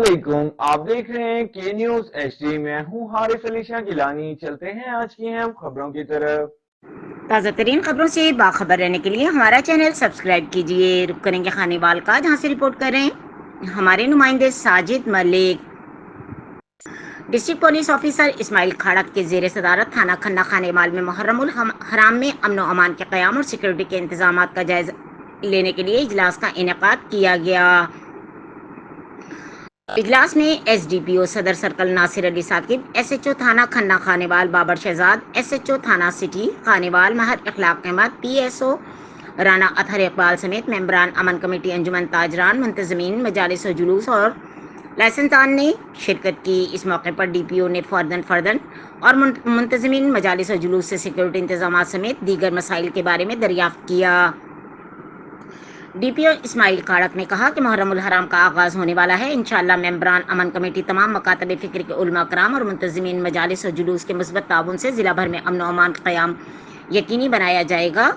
علیکم، آپ دیکھ رہے ہیں کے نیوز ایچ ڈی. میں ہوں حارث علی شاہ گیلانی. چلتے ہیں آج کی اہم خبروں کی طرف. تازہ ترین خبروں سے باخبر رہنے کے لیے ہمارا چینل سبسکرائب کیجیے. رک کریں گے خانے وال کا، جہاں سے رپورٹ کریں ہمارے نمائندے ساجد ملک. ڈسٹرکٹ پولیس آفیسر اسماعیل کھاڑک کے زیر صدارت تھانہ کھنہ خانے وال میں محرم الحرام میں امن و امان کے قیام اور سیکورٹی کے انتظامات کا جائزہ لینے کے لیے اجلاس کا انعقاد کیا گیا. اجلاس میں ایس ڈی پی او صدر circle Nasir Ali Saqib, S H O تھانہ کھنہ Khanewal Babar Shahzad, S H O تھانہ city Khanewal Mehar Akhlaq Ahmad, P S O Rana Athar Iqbal سمیت ممبران امن کمیٹی، انجمن تاجران، منتظمین مجالس و جلوس اور لائسنسدان نے شرکت کی. اس موقع پر ڈی پی او نے فردن اور منتظمین مجالس و جلوس سے سیکورٹی انتظامات سمیت دیگر مسائل کے بارے میں دریافت کیا. ڈی پی او اسماعیل کھاڑک نے کہا کہ محرم الحرام کا آغاز ہونے والا ہے. انشاءاللہ ممبران امن کمیٹی تمام مکاتب فکر کے علماء کرام اور منتظمین مجالس و جلوس کے مثبت تعاون سے ضلع بھر میں امن و امان کا قیام یقینی بنایا جائے گا.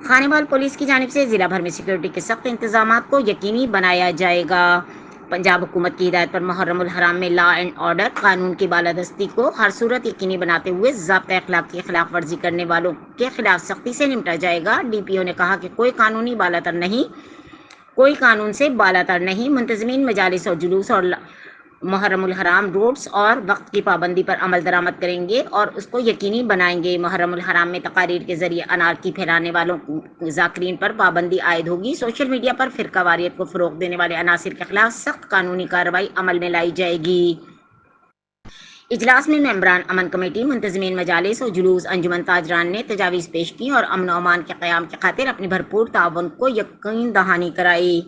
خانے وال پولیس کی جانب سے ضلع بھر میں سیکورٹی کے سخت انتظامات کو یقینی بنایا جائے گا. پنجاب حکومت کی ہدایت پر محرم الحرام میں لا اینڈ آرڈر، قانون کی بالادستی کو ہر صورت یقینی بناتے ہوئے ضابطۂ اخلاق کی خلاف ورزی کرنے والوں کے خلاف سختی سے نمٹا جائے گا. ڈی پی او نے کہا کہ کوئی قانون سے بالاتر نہیں. منتظمین مجالس اور جلوس اور محرم الحرام روڈز اور وقت کی پابندی پر عمل درآمد کریں گے اور اس کو یقینی بنائیں گے. محرم الحرام میں تقاریر کے ذریعے انارکی پھیلانے والوں ذاکرین پر پابندی عائد ہوگی. سوشل میڈیا پر فرقہ واریت کو فروغ دینے والے عناصر کے خلاف سخت قانونی کارروائی عمل میں لائی جائے گی. اجلاس میں ممبران امن کمیٹی، منتظمین مجالس و جلوس، انجمن تاجران نے تجاویز پیش کی اور امن و امان کے قیام کی خاطر اپنی بھرپور تعاون کو یقین دہانی کرائی.